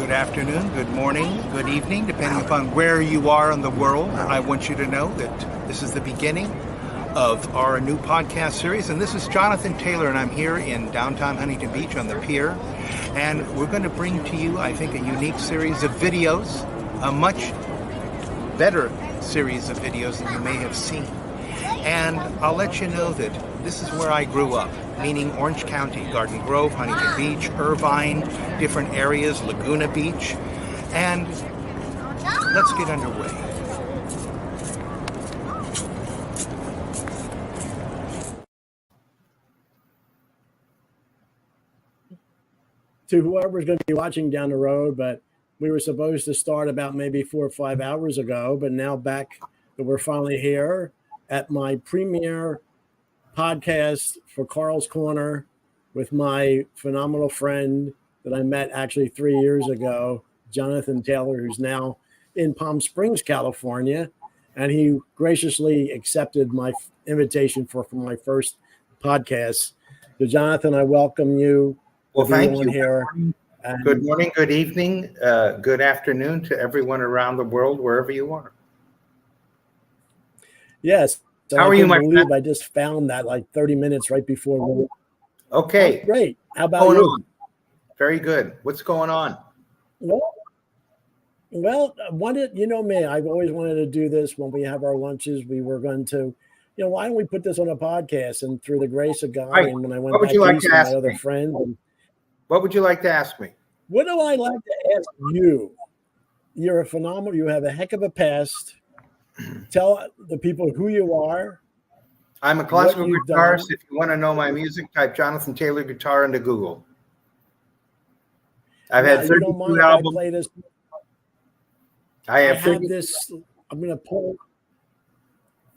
good afternoon, good morning, good evening, depending upon where you are in the world. I want you to know that this is the beginning of our new podcast series, and this is Jonathan Taylor, and I'm here in downtown Huntington Beach on the pier, and we're going to bring to you, I think, a unique series of videos, a much better series of videos than you may have seen. And I'll let you know that this is where I grew up, meaning Orange County, Garden Grove, Huntington Beach, Irvine, different areas, Laguna Beach. And let's get underway. To whoever's going to be watching down the road, but we were supposed to start about maybe 4 or 5 hours ago, but now back that we're finally here at my premiere podcast for KARLS Korner with my phenomenal friend that I met actually 3 years ago, Jonathan Taylor, who's now in Palm Springs, California. And he graciously accepted my invitation for my first podcast. So Jonathan, I welcome you. Well, thank you. Here. Good morning, good evening, good afternoon to everyone around the world, wherever you are. Yes. So How are you, my friend? I just found that like 30 minutes right before. Okay. Oh, great. How about you? On? Very good. What's going on? Well, you know me, I've always wanted to do this when we have our lunches. We were going to, why don't we put this on a podcast? And through the grace of God, right. And when I went what back would you like to to ask my other me? friend. What would you like to ask me? What do I like to ask you? You're a phenomenal, you have a heck of a past. Tell the people who you are. I'm a classical guitarist. If you want to know my music, type Jonathan Taylor guitar into Google. I've had 32 albums. I play this. I have this. I'm going to pull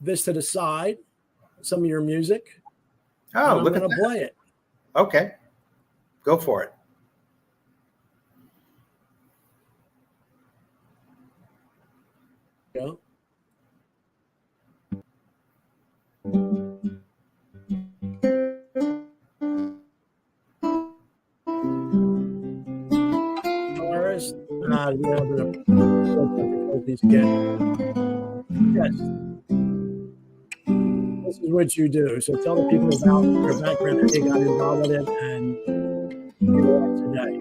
this to the side. Some of your music. Oh, look at that. I'm going to play it. Okay, go for it. Yeah. Yes. This is what you do. So tell the people about your background, how you got involved with it, and you are today.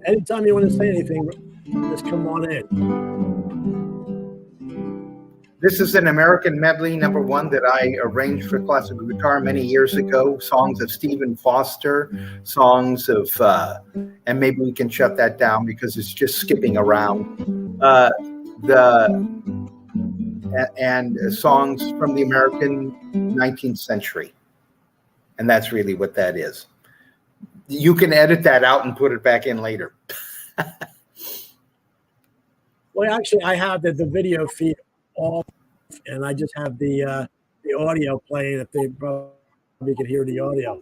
Anytime you want to say anything, just come on in. This is an American medley, number one, that I arranged for classical guitar many years ago. Songs of Stephen Foster, songs of, and maybe we can shut that down because it's just skipping around. And songs from the American 19th century. And that's really what that is. You can edit that out and put it back in later. Well, actually, I have the video feed off, and I just have the audio playing. If they probably could hear the audio.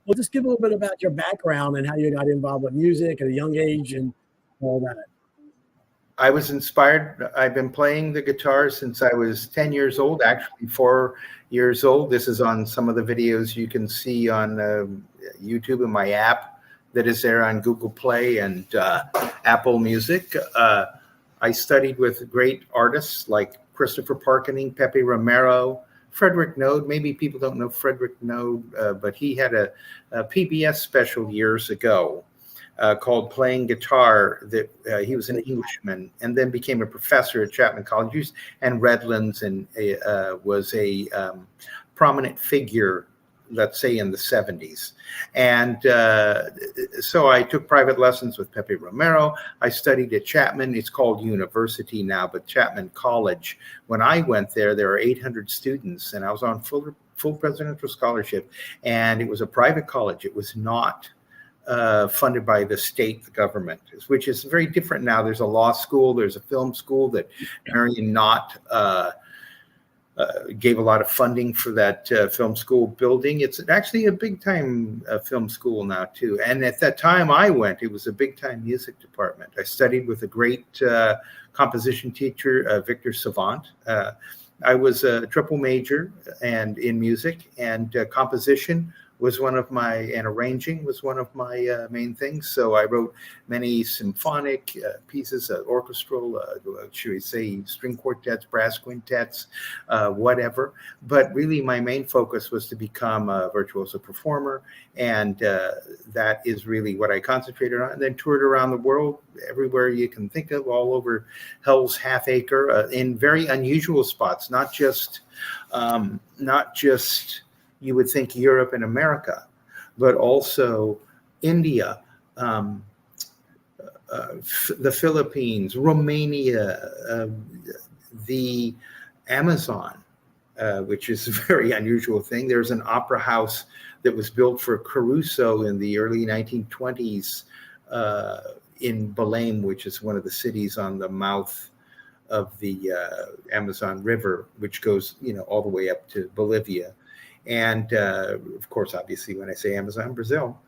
Well, just give a little bit about your background and how you got involved with music at a young age and all that. I was inspired. I've been playing the guitar since I was 10 years old, actually 4 years old. This is on some of the videos you can see on YouTube and my app that is there on Google Play and Apple Music. I studied with great artists like Christopher Parkening, Pepe Romero, Frederick Node. Maybe people don't know Frederick Node, but he had a PBS special years ago called Playing Guitar. That he was an Englishman and then became a professor at Chapman College and Redlands, and was a prominent figure, let's say, in the 70s. And so I took private lessons with Pepe Romero. I studied at Chapman. It's called university now, but Chapman College. When I went there, there were 800 students, and I was on full presidential scholarship. And it was a private college. It was not funded by the state, the government, which is very different now. There's a law school, there's a film school that Marion Knott gave a lot of funding for that film school building. It's actually a big time film school now too. And at that time I went, it was a big time music department. I studied with a great composition teacher, Victor Savant. I was a triple major and in music, and composition was one of my, and arranging was one of my main things. So I wrote many symphonic pieces, orchestral, should we say string quartets, brass quintets, whatever. But really my main focus was to become a virtuoso performer. And that is really what I concentrated on. And then toured around the world, everywhere you can think of, all over Hell's Half Acre, in very unusual spots, not just you would think Europe and America, but also India, the Philippines, Romania, the Amazon, which is a very unusual thing. There's an opera house that was built for Caruso in the early 1920s in Belém, which is one of the cities on the mouth of the Amazon River, which goes, all the way up to Bolivia. And of course, obviously, when I say Amazon, Brazil.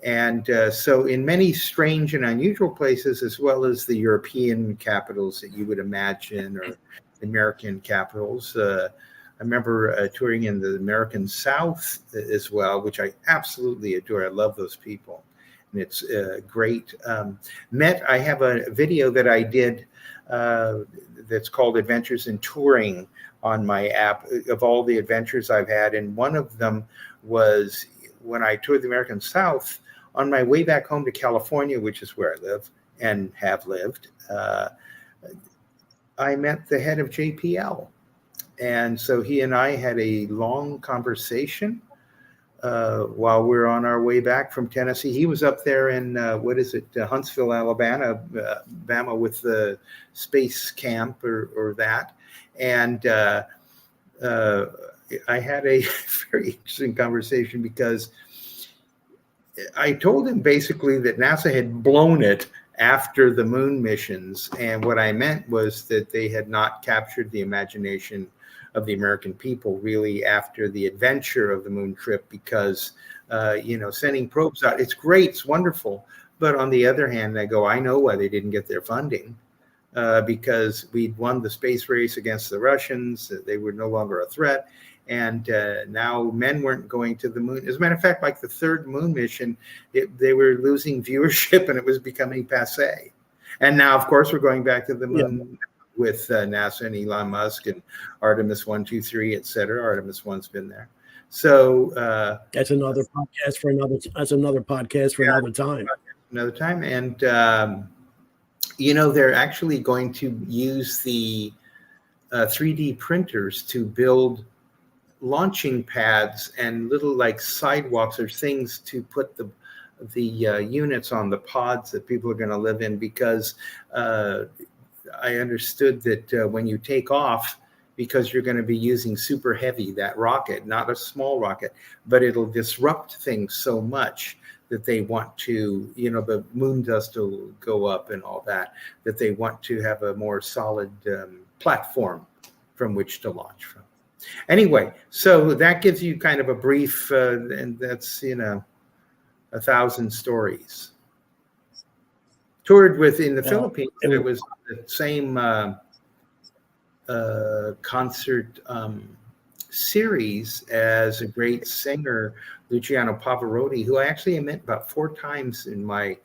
And so in many strange and unusual places, as well as the European capitals that you would imagine, or American capitals. I remember touring in the American South as well, which I absolutely adore. I love those people. And it's great. I have a video that I did that's called Adventures in Touring on my app, of all the adventures I've had. And one of them was when I toured the American South on my way back home to California, which is where I live and have lived. I met the head of JPL. And so he and I had a long conversation while we were on our way back from Tennessee. He was up there in, Huntsville, Alabama, with the space camp or that. And I had a very interesting conversation because I told him basically that NASA had blown it after the moon missions. And what I meant was that they had not captured the imagination of the American people really after the adventure of the moon trip, because, sending probes out, it's great, it's wonderful. But on the other hand, I know why they didn't get their funding. Because we'd won the space race against the Russians. They were no longer a threat. And now men weren't going to the moon. As a matter of fact, like the third moon mission, they were losing viewership and it was becoming passé. And now, of course, we're going back to the moon with NASA and Elon Musk and Artemis 1, 2, 3, et cetera. Artemis 1's been there. So that's another podcast for another. That's another podcast for another time. Another time. And they're actually going to use the 3D printers to build launching pads and little like sidewalks or things to put the units on the pods that people are going to live in, because I understood that when you take off, because you're going to be using super heavy, that rocket, not a small rocket, but it'll disrupt things so much that they want to, the moon dust will go up and all that they want to have a more solid platform from which to launch from. Anyway, so that gives you kind of a brief, and that's, 1,000 stories. Toured in the Philippines, it was the same concert series as a great singer, Luciano Pavarotti, who I actually met about 4 times in my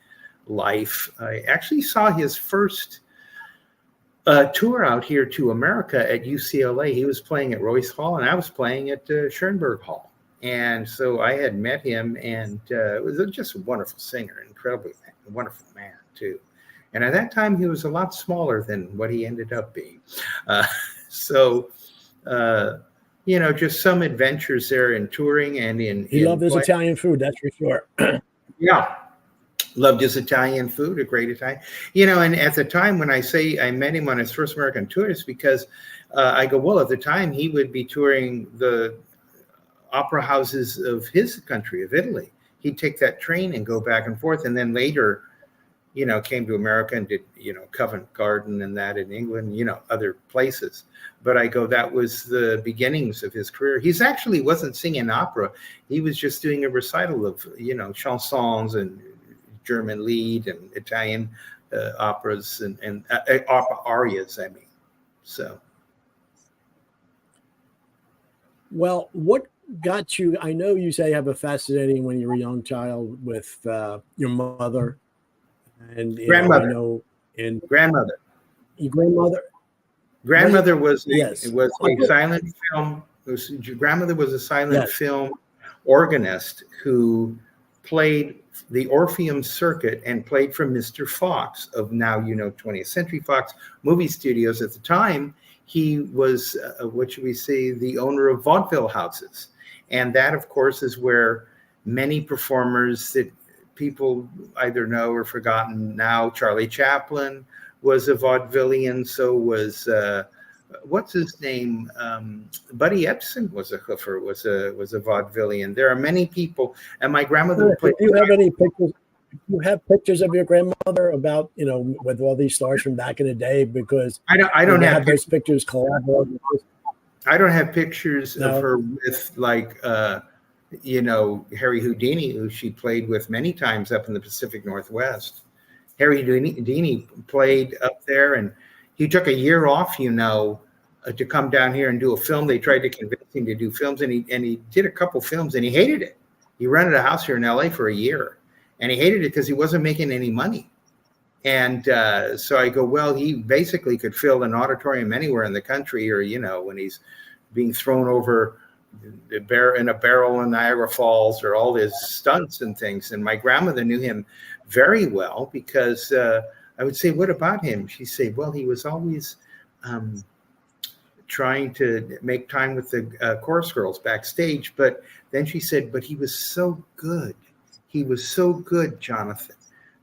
life. I actually saw his first tour out here to America at UCLA. He was playing at Royce Hall and I was playing at Schoenberg Hall. And so I had met him, and it was just a wonderful singer, incredibly wonderful man too. And at that time, he was a lot smaller than what he ended up being. Just some adventures there in touring and he loved his Italian food, that's for sure. Yeah. Loved his Italian food, a great Italian. And at the time when I say I met him on his first American tour, it's because I go, well, at the time he would be touring the opera houses of his country, of Italy. he'd take that train and go back and forth. And then later, came to America and did, Covent Garden and that in England, other places. But I go, that was the beginnings of his career. He's actually wasn't singing opera. He was just doing a recital of, chansons and German lied and Italian operas and opera arias, I mean. So. Well, what got you? I know you say you have a fascinating when you were a young child with your mother and grandmother. And grandmother. Your grandmother. Grandmother was yes. a silent film. Grandmother was a silent film organist who played the Orpheum circuit and played for Mr. Fox of now 20th Century Fox movie studios. At the time, he was what should we say, the owner of vaudeville houses, and that, of course, is where many performers that people either know or forgotten now. Charlie Chaplin was a vaudevillian. So was what's his name? Buddy Ebsen was a hoofer, was a vaudevillian. There are many people, and my grandmother played. Do you have any pictures? You have pictures of your grandmother about with all these stars from back in the day? Because I don't have those pictures collaborated. I don't have pictures of her with like Harry Houdini, who she played with many times up in the Pacific Northwest. Harry Houdini played up there, and he took a year off, to come down here and do a film. They tried to convince him to do films, and he did a couple films, and he hated it. He rented a house here in LA for a year, and he hated it because he wasn't making any money. And so I go, well, he basically could fill an auditorium anywhere in the country, or when he's being thrown over in a barrel in Niagara Falls, or all his stunts and things. And my grandmother knew him very well because I would say, what about him? She'd say, well, he was always trying to make time with the chorus girls backstage. But then she said, but he was so good. He was so good, Jonathan.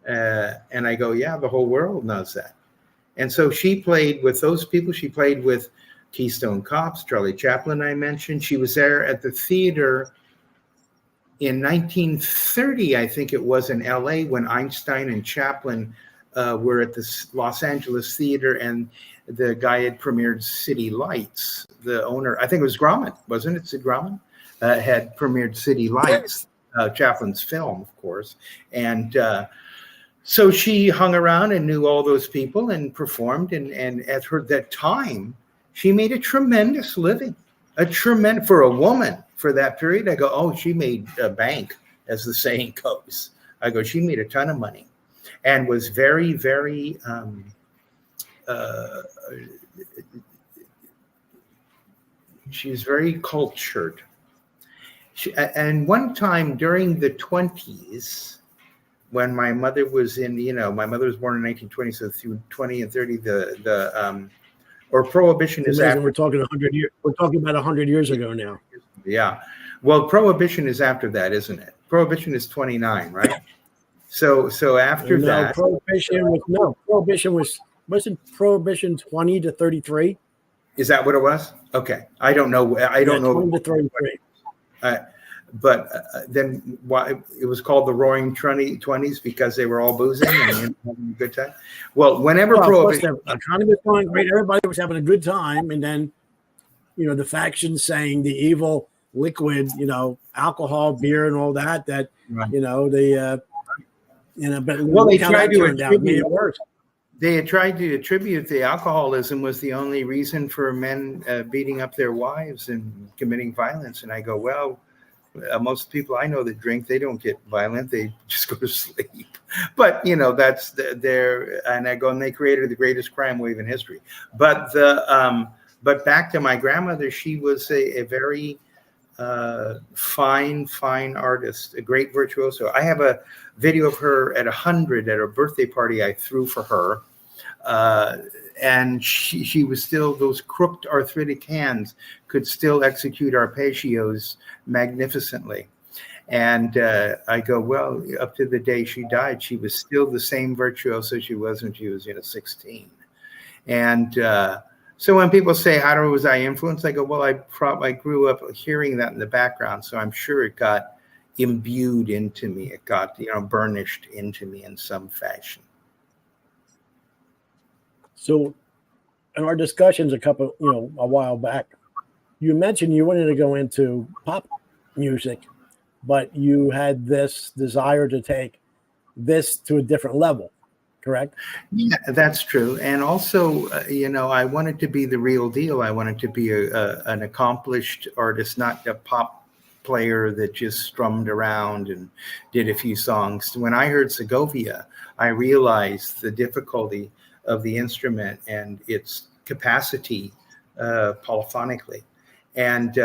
And I go, yeah, the whole world knows that. And so she played with those people. She played with Keystone Cops, Charlie Chaplin, I mentioned. She was there at the theater in 1930, I think it was, in LA, when Einstein and Chaplin were at the Los Angeles theater, and the guy had premiered City Lights. The owner, I think it was Grauman, wasn't it? Sid Grauman had premiered City Lights, Chaplin's film, of course. And so she hung around and knew all those people and performed. And at that time, she made a tremendous living, for a woman for that period. I go, oh, she made a bank, as the saying goes. I go, she made a ton of money, and was very, very, she was very cultured. And one time during the 20s, when my mother was in, my mother was born in 1920, so through 20 and 30, or Prohibition is after. We're talking 100 years. We're talking about 100 years ago now. Yeah. Well, Prohibition is after that, isn't it? Prohibition is 29, right? So after that. Prohibition wasn't Prohibition 20 to 33? Is that what it was? Okay. I don't know. I don't know. 20 to 33. But then why it was called the Roaring 20s, because they were all boozing and having a good time. Well, whenever Prohibition, economy was going great, everybody was having a good time, and then the factions saying the evil liquid, alcohol, beer, and all that. That right. But well, they tried to attribute it worse. They had tried to attribute the alcoholism was the only reason for men beating up their wives and committing violence. And I go, well. Most people I know that drink, they don't get violent. They just go to sleep. But, that's their, and I go, and they created the greatest crime wave in history. But but back to my grandmother, she was a very fine artist, a great virtuoso. I have a video of her at 100 at a birthday party I threw for her. And she was still, those crooked arthritic hands could still execute arpeggios magnificently. And I go, well, up to the day she died, she was still the same virtuoso she was when she was 16. And so when people say, how was I influenced? I go, well, I grew up hearing that in the background. So I'm sure it got imbued into me. It got, burnished into me in some fashion. So in our discussions a while back, you mentioned you wanted to go into pop music, but you had this desire to take this to a different level, correct? Yeah, that's true. And also, I wanted to be the real deal. I wanted to be an accomplished artist, not a pop player that just strummed around and did a few songs. When I heard Segovia, I realized the difficulty of the instrument and its capacity polyphonically. And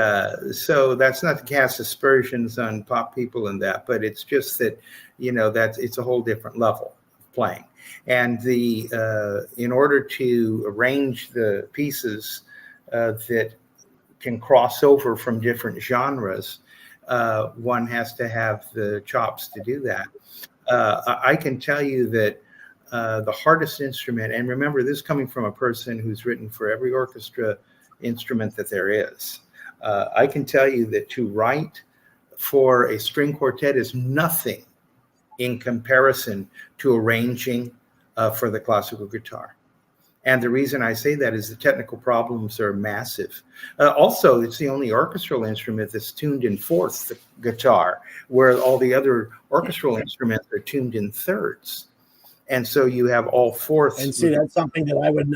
so that's not to cast aspersions on pop people and that, but it's just that, it's a whole different level of playing. And in order to arrange the pieces that can cross over from different genres, one has to have the chops to do that. I can tell you that the hardest instrument, and remember this coming from a person who's written for every orchestra instrument that there is, I can tell you that to write for a string quartet is nothing in comparison to arranging for the classical guitar. And the reason I say that is the technical problems are massive. Also, it's the only orchestral instrument that's tuned in fourths, the guitar, where all the other orchestral instruments are tuned in thirds. And so you have all fourths. And see, that's something that I would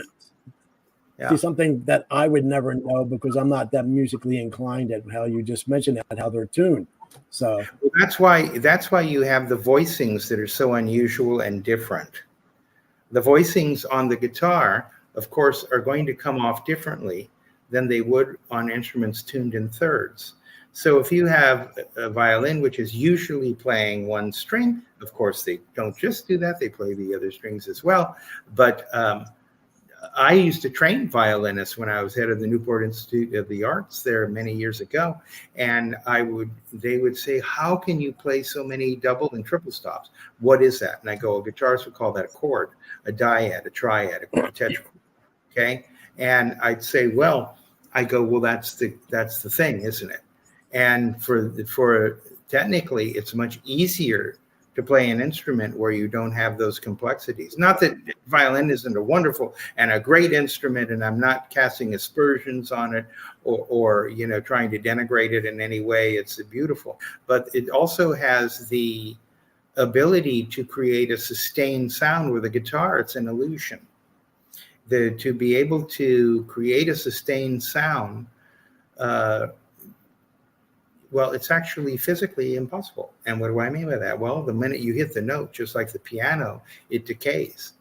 see, something that I would never know because I'm not that musically inclined at how you just mentioned that, how they're tuned. So that's why you have the voicings that are so unusual and different. The voicings on the guitar, of course, are going to come off differently than they would on instruments tuned in thirds. So if you have a violin, which is usually playing one string, of course, they don't just do that, they play the other strings as well. But I used to train violinists when I was head of the Newport Institute of the Arts there many years ago. And they would say, how can you play so many double and triple stops? What is that? And I go, guitarists would call that a chord, a dyad, a triad, a tetrachord. Okay. And I'd say, well, that's the thing, isn't it? And for technically, it's much easier to play an instrument where you don't have those complexities. Not that violin isn't a wonderful and a great instrument, and I'm not casting aspersions on it or trying to denigrate it in any way. It's beautiful, but it also has the ability to create a sustained sound. With a guitar, it's an illusion. To be able to create a sustained sound, well, it's actually physically impossible. And what do I mean by that? Well, the minute you hit the note, just like the piano, it decays.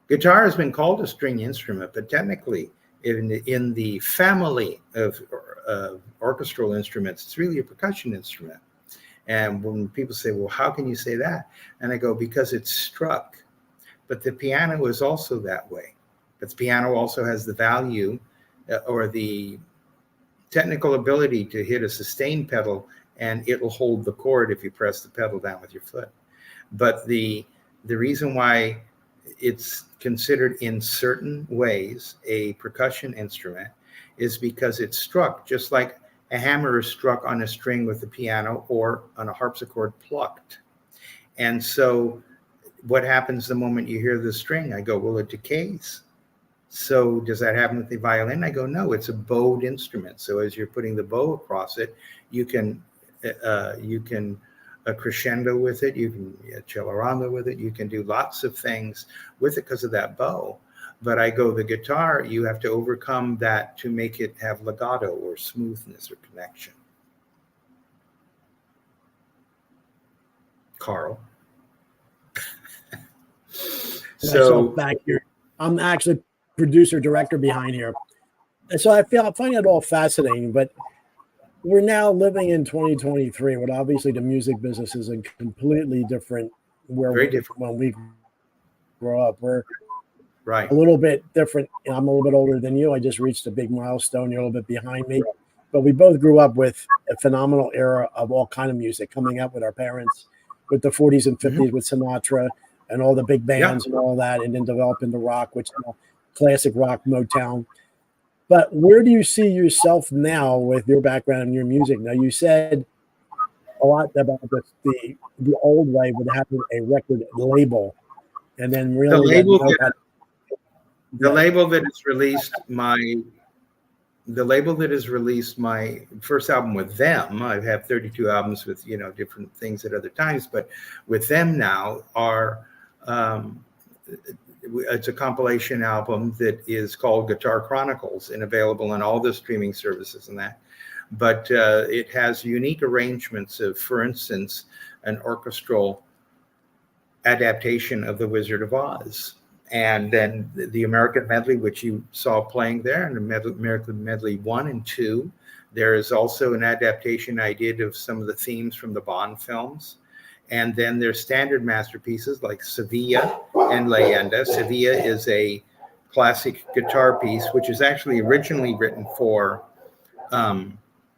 Guitar has been called a string instrument, but technically in the family of orchestral instruments, it's really a percussion instrument. And when people say, well, how can you say that? And I go, because it's struck. But the piano is also that way. But the piano also has the value or the technical ability to hit a sustain pedal, and it'll hold the chord if you press the pedal down with your foot. But the reason why it's considered in certain ways a percussion instrument is because it's struck just like a hammer is struck on a string with the piano or on a harpsichord plucked. And so what happens the moment you hear the string? I go, well, it decays. So does that happen with the violin? I go, no, it's a bowed instrument. So as you're putting the bow across it, you can crescendo with it, you can accelerando with it, you can do lots of things with it because of that bow. But I go, the guitar, you have to overcome that to make it have legato or smoothness or connection. Carl. So back here, I'm actually producer director behind here, and so I find it all fascinating. But we're now living in 2023, when obviously the music business is a completely different. Very different when we grow up. We're a little bit different. I'm a little bit older than you. I just reached a big milestone. You're a little bit behind me, but we both grew up with a phenomenal era of all kind of music coming up with our parents, with the 40s and 50s, with Sinatra and all the big bands and all that, and then developing the rock, which classic rock, Motown. But where do you see yourself now with your background and your music? Now, you said a lot about the old way with having a record label, and then The really label know that, the label that has released my first album with them. I have 32 albums with different things at other times, but with them now are it's a compilation album that is called Guitar Chronicles and available on all the streaming services and that. But it has unique arrangements of, for instance, an orchestral adaptation of The Wizard of Oz. And then the American Medley, which you saw playing there, and the American Medley 1 and 2. There is also an adaptation I did of some of the themes from the Bond films. And then there's standard masterpieces like Sevilla and Leyenda. Sevilla is a classic guitar piece, which is actually originally written for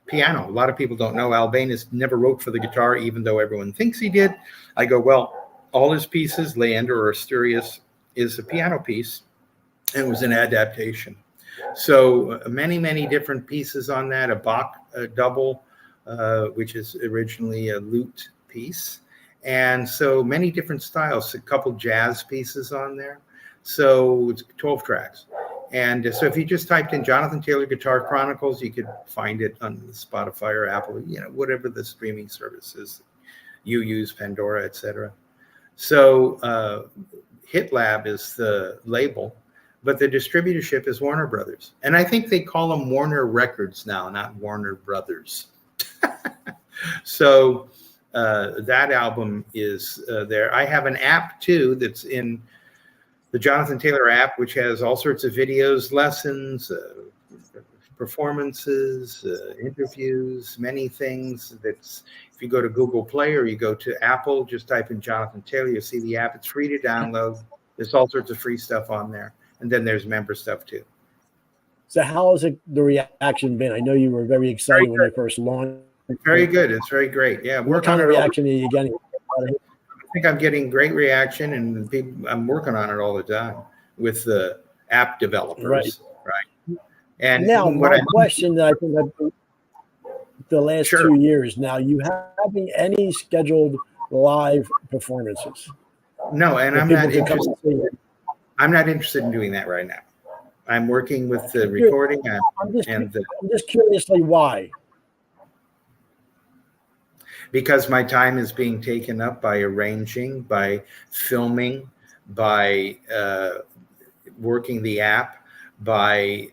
piano. A lot of people don't know Albéniz never wrote for the guitar, even though everyone thinks he did. I go, well, all his pieces, Leyenda or Asturias, is a piano piece, and it was an adaptation. So many different pieces on that. A Bach double, which is originally a lute piece. And so many different styles, a couple jazz pieces on there. So it's 12 tracks. And so if you just typed in Jonathan Taylor Guitar Chronicles, you could find it on Spotify or Apple, whatever the streaming services you use, Pandora, etc. So Hit Lab is the label, but the distributorship is Warner Brothers. And I think they call them Warner Records now, not Warner Brothers. So that album is there. I have an app too that's in the Jonathan Taylor app, which has all sorts of videos, lessons, performances, interviews, many things. That's, if you go to Google Play or you go to Apple, just type in Jonathan Taylor, you'll see the app. It's free to download. There's all sorts of free stuff on there. And then there's member stuff too. So how has the reaction been? I know you were very excited when you first launched. Very good. It's very great. Yeah. What kind of reaction are you getting? I think I'm getting great reaction, and I'm working on it all the time with the app developers. Right. And now my question that I think I've the last 2 years now, you having any scheduled live performances? No, and I'm not interested. I'm not interested in doing that right now. I'm working with the recording. I'm just curiously why. Because my time is being taken up by arranging, by filming, by working the app, by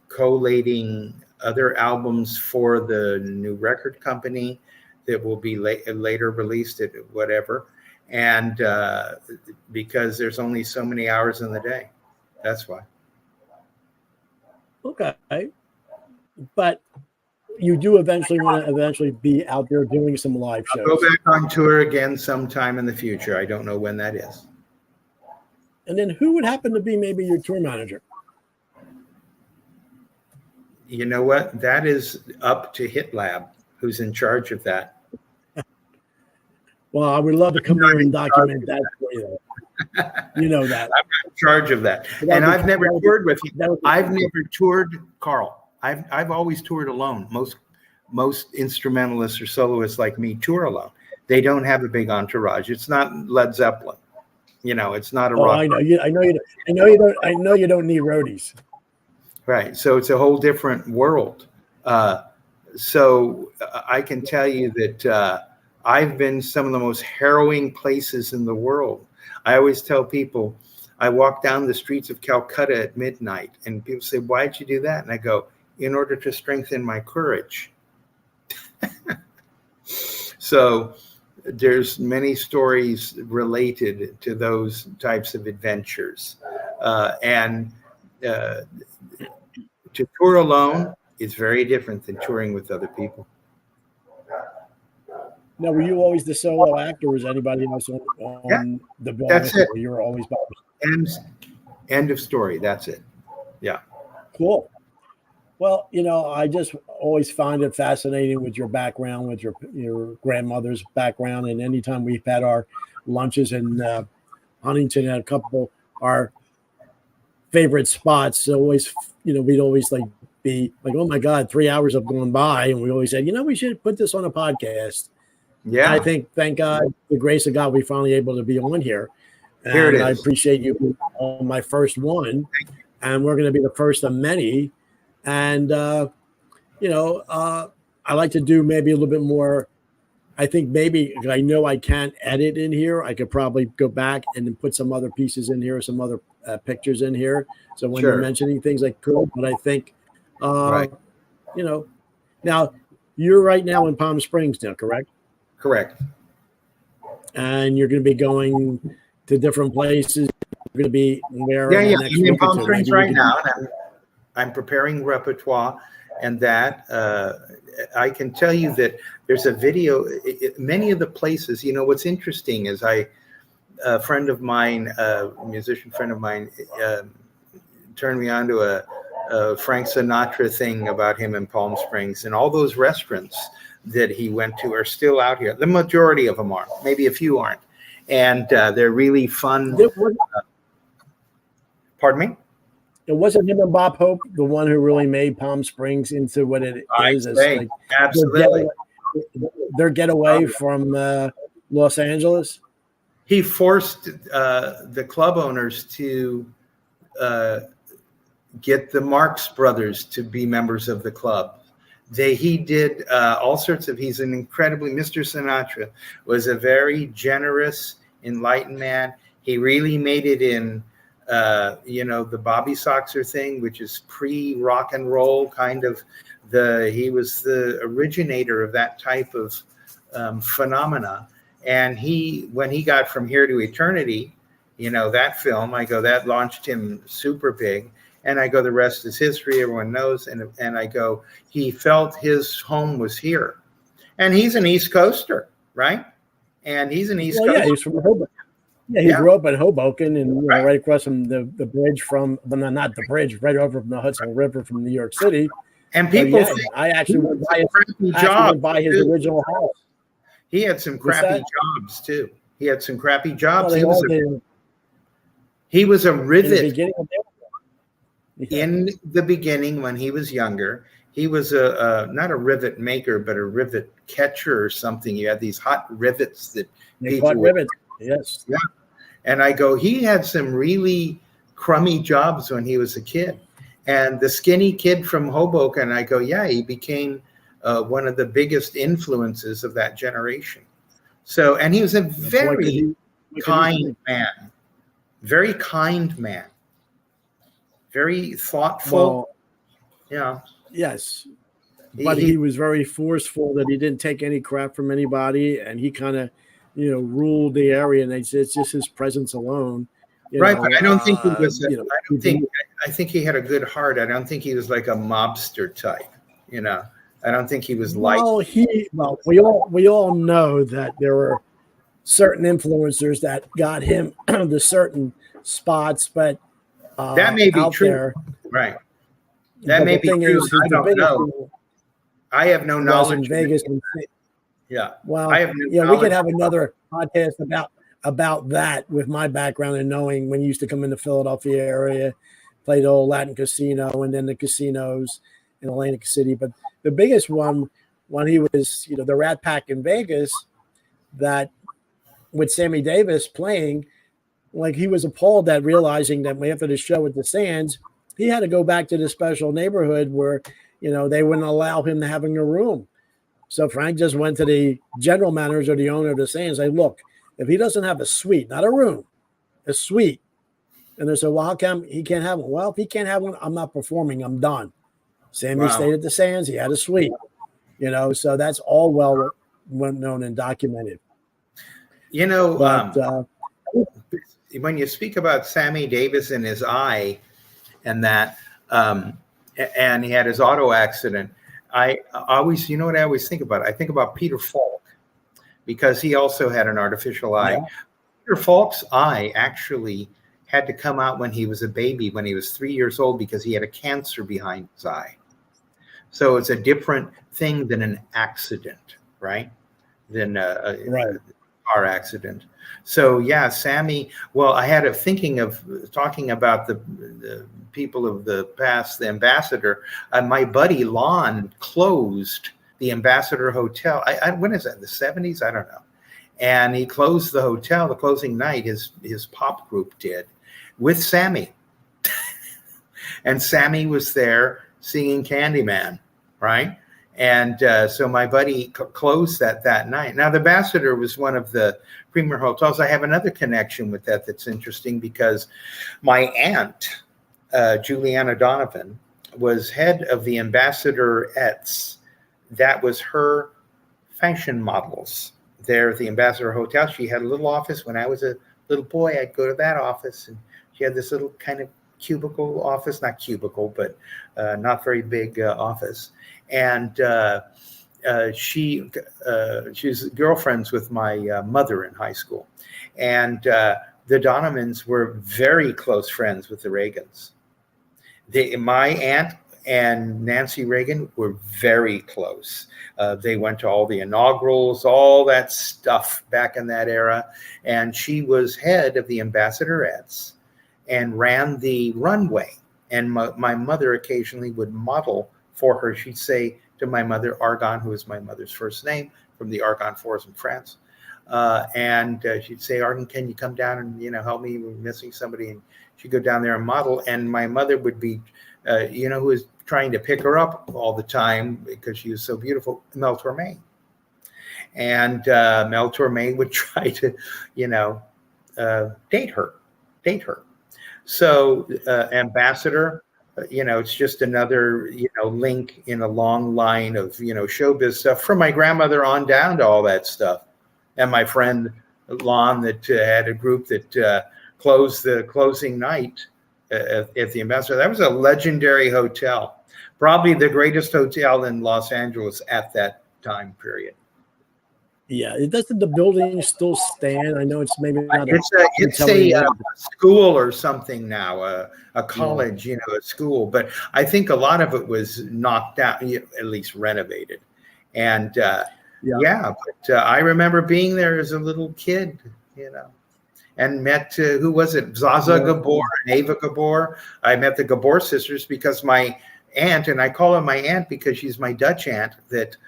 collating other albums for the new record company that will be later released at whatever. And because there's only so many hours in the day. That's why. Okay. But you do eventually want to be out there doing some live shows. I'll go back on tour again sometime in the future. I don't know when that is. And then who would happen to be maybe your tour manager? You know what? That is up to Hit Lab, who's in charge of that. Well, I would love to come there and document that for you. You know that. I'm in charge of that. And I've never toured with you. I've never toured, Carl. I've always toured alone. Most instrumentalists or soloists like me tour alone. They don't have a big entourage. It's not Led Zeppelin. It's not a rock. I know you don't need roadies. Right. So it's a whole different world. So I can tell you that I've been some of the most harrowing places in the world. I always tell people, I walk down the streets of Calcutta at midnight, and people say, "Why'd you do that?" And I go, in order to strengthen my courage. So there's many stories related to those types of adventures. And to tour alone is very different than touring with other people. Now, were you always the solo act, or was anybody else on the bill? That's it. You were always by End of story. That's it. Yeah. Cool. Well, I just always find it fascinating with your background, with your grandmother's background. And anytime we've had our lunches in Huntington at a couple of our favorite spots, always, we'd always be like, oh my God, 3 hours have gone by. And we always said, we should put this on a podcast. I Yeah, think, thank God, the grace of God, we finally able to be on here. here it And I is. appreciate you being on my first one. And we're going to be the first of many. And, I like to do maybe a little bit more. I think maybe I know I can't edit in here. I could probably go back and then put some other pieces in here, some other pictures in here. So when you're Sure. mentioning things, I could. But I think, Right. you know, now you're right now in Palm Springs now, correct? Correct. And you're going to be going to different places. You're going to be where Yeah, in the yeah. next I'm in week or Palm two. Springs Maybe we right could. now, and I'm preparing repertoire, and that I can tell you that there's a video. Many of the places, what's interesting is a friend of mine, a musician friend of mine, turned me on to a Frank Sinatra thing about him in Palm Springs, and all those restaurants that he went to are still out here. The majority of them are, maybe a few aren't, and they're really fun. Pardon me? It wasn't him and Bob Hope, the one who really made Palm Springs into what it is. I'd As say like absolutely. their getaway from Los Angeles. He forced the club owners to get the Marx Brothers to be members of the club. He did all sorts of. He's an incredibly. Mr. Sinatra was a very generous, enlightened man. He really made it in, the Bobby Soxer thing, which is pre-rock and roll kind of. He was the originator of that type of phenomena. And when he got From Here to Eternity, that film, I go, that launched him super big. And I go, the rest is history. Everyone knows. And I go, he felt his home was here. And he's an East Coaster, right? And he's an East Coaster. Yeah, he's from Hoboken. Yeah, he grew up in Hoboken, and right across from the bridge not the bridge, right over from the Hudson River from New York City. And people think I actually went by his original house. He had some crappy jobs too. He had some crappy jobs. Well, he was a rivet. In the beginning, when he was younger, he was not a rivet maker, but a rivet catcher or something. You had these hot rivets that people rivets. Yes. Yeah. And I go, he had some really crummy jobs when he was a kid. And the skinny kid from Hoboken, I go, yeah, he became one of the biggest influences of that generation. So, and he was a very kind man, very kind man. Very thoughtful. Well, yes. But he was very forceful that he didn't take any crap from anybody. And he kind of, ruled the area. And it's just his presence alone. Right. But I don't think he was, I think he had a good heart. I don't think he was like a mobster type, I don't think he was like. We all know that there were certain influencers that got him to certain spots, but that may be true. There. Right. That may be true. I don't know. I have no knowledge. In Vegas. Yeah. Well, I have no we could have another podcast about that with my background and knowing when you used to come in the Philadelphia area, play the old Latin Casino and then the casinos in Atlantic City. But the biggest one, when he was, the Rat Pack in Vegas, that with Sammy Davis playing, like he was appalled that realizing that after the show at the Sands, he had to go back to the special neighborhood where, they wouldn't allow him to having a room. So Frank just went to the general manager or the owner of the Sands and said, look, if he doesn't have a suite, not a room, a suite. And they said, well, how come he can't have one? Well, if he can't have one, I'm not performing. I'm done. Sammy stayed at the Sands. He had a suite, so that's all well known and documented. When you speak about Sammy Davis and his eye and that, and he had his auto accident, I always, what I always think about? I think about Peter Falk, because he also had an artificial eye. Yeah. Peter Falk's eye actually had to come out when he was a baby, when he was 3 years old, because he had a cancer behind his eye. So it's a different thing than an accident, right? Than a car accident. So yeah, Sammy. Well, I had thinking of talking about the people of the past, the ambassador. My buddy Lon closed the Ambassador Hotel. When is that? The 70s? I don't know. And he closed the hotel. The closing night, his pop group did, with Sammy. And Sammy was there singing Candyman, right? And so my buddy closed that night. Now, the Ambassador was one of the premier hotels. I have another connection with that's interesting, because my aunt, Juliana Donovan, was head of the Ambassadorettes. That was her fashion models there at the Ambassador Hotel. She had a little office. When I was a little boy, I'd go to that office, and she had this little kind of cubicle office, not cubicle, but not very big office. And she was girlfriends with my mother in high school. And the Donovans were very close friends with the Reagans. My aunt and Nancy Reagan were very close. They went to all the inaugurals, all that stuff back in that era. And she was head of the Ambassadorettes and ran the runway. And my mother occasionally would model for her. She'd say to my mother, Argonne, who is my mother's first name, from the Argonne Forest in France. And she'd say, Argonne, can you come down and, help me? We're missing somebody. And she'd go down there and model. And my mother would be, who was trying to pick her up all the time because she was so beautiful, Mel Torme. And Mel Torme would try to, date her. So Ambassador, it's just another, link in a long line of, showbiz stuff from my grandmother on down to all that stuff. And my friend Lon that had a group that closed the closing night at the Ambassador. That was a legendary hotel. Probably the greatest hotel in Los Angeles at that time period. Yeah, doesn't the building still stand? I know it's maybe not. It's a school or something now, a college, a school. But I think a lot of it was knocked down, at least renovated. And but I remember being there as a little kid, and met who was it? Zaza Gabor and Ava Gabor. I met the Gabor sisters because my aunt, and I call her my aunt because she's my Dutch aunt that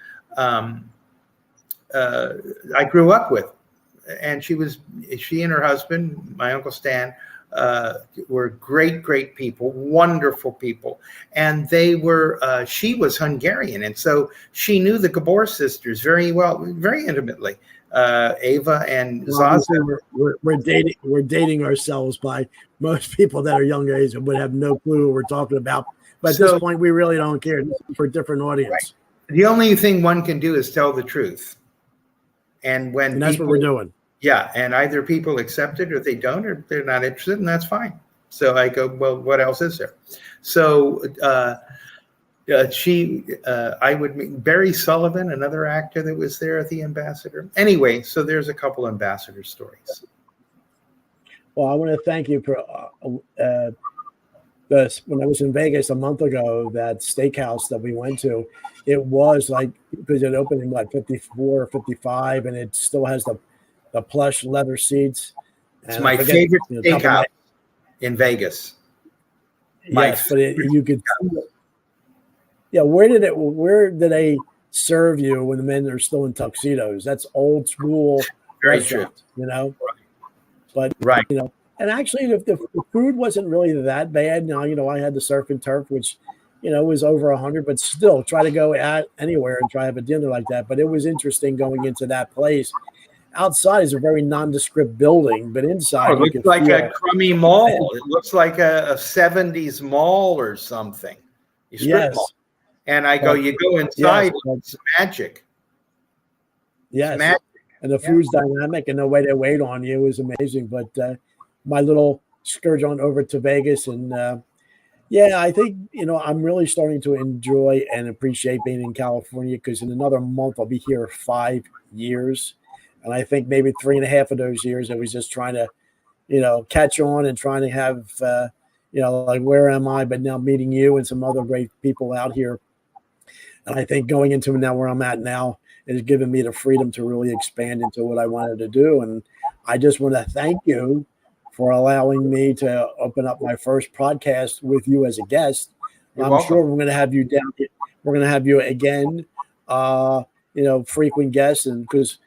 I grew up with, and she and her husband, my Uncle Stan, were great people, wonderful people, and they were. She was Hungarian, and so she knew the Gabor sisters very well, very intimately. Ava and Zaza. We're dating ourselves by most people that are younger age and would have no clue what we're talking about. But at this point, we really don't care. This is for a different audience. Right. The only thing one can do is tell the truth. And that's what we're doing. Yeah. And either people accept it or they don't, or they're not interested, and that's fine. So I go, well, what else is there? So I would meet Barry Sullivan, another actor that was there at the Ambassador. Anyway, so there's a couple Ambassador stories. Well, I want to thank you for when I was in Vegas a month ago, that steakhouse that we went to, it was like, because it opened in 54 or 55, and it still has the plush leather seats. It's my favorite steakhouse in Vegas. Yes, but you could. Yeah, where did they serve you when the men are still in tuxedos? That's old school. Very true. But and actually, the food wasn't really that bad. Now, I had the surf and turf, which, was over 100, but still try to go out anywhere and try to have a dinner like that. But it was interesting going into that place. Outside is a very nondescript building, but inside it looks like a crummy mall. It looks like a 70s mall or something. Yes. Mall. And I go, you go inside, it's magic. Yes. It's magic. And the food's dynamic, and the way they wait on you is amazing. But my little scourge on over to Vegas, and I think I'm really starting to enjoy and appreciate being in California, because in another month I'll be here 5 years, and I think maybe 3.5 of those years I was just trying to catch on and trying to have like, where am I? But now meeting you and some other great people out here, and I think going into now where I'm at now has given me the freedom to really expand into what I wanted to do. And I just want to thank you for allowing me to open up my first podcast with you as a guest. I'm sure we're going to have you down. We're going to have you again frequent guests, and because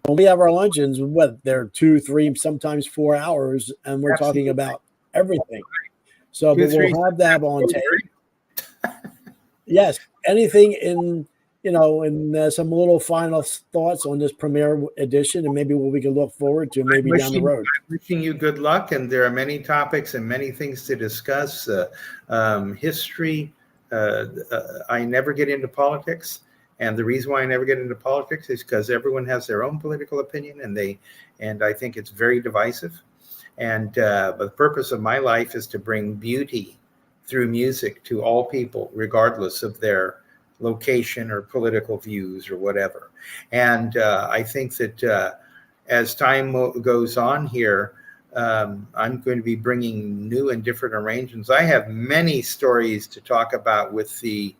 when we have our luncheons, they're 2, 3, sometimes 4 hours, and we're talking Absolutely. about everything. So, Two, but three. we'll have that on tape. Yes. Anything in some little final thoughts on this premiere edition, and maybe what we can look forward to maybe down the road. I'm wishing you good luck, and there are many topics and many things to discuss. History. I never get into politics. And the reason why I never get into politics is because everyone has their own political opinion, and I think it's very divisive. And but the purpose of my life is to bring beauty through music to all people, regardless of their location or political views or whatever. And I think that as time goes on here, I'm going to be bringing new and different arrangements. I have many stories to talk about with the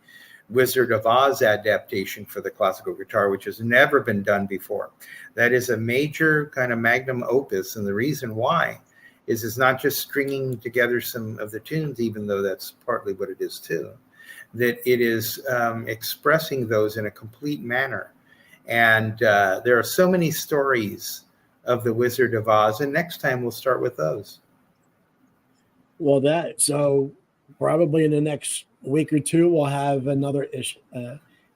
Wizard of Oz adaptation for the classical guitar, which has never been done before. That is a major kind of magnum opus, and the reason why is it's not just stringing together some of the tunes, even though that's partly what it is too, that it is expressing those in a complete manner. And there are so many stories of the Wizard of Oz, and next time we'll start with those. Well, so probably in the next week or two, we'll have another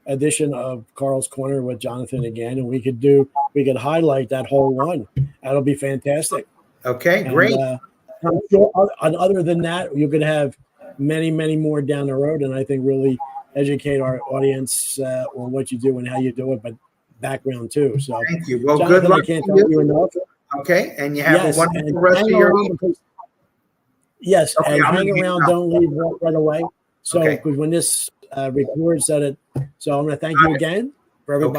edition of Karl's Korner with Jonathan again, and we could highlight that whole one. That'll be fantastic. Okay, great. I'm sure, other than that, you could have many, many more down the road, and I think really educate our audience on what you do and how you do it, but background too. So thank you. Well, Jonathan, good luck. I can't thank you enough. Okay, and you have a wonderful rest of your week. Yes, okay, and hang around. Don't leave right away. So, because when this records, so I'm going to thank you again for everybody.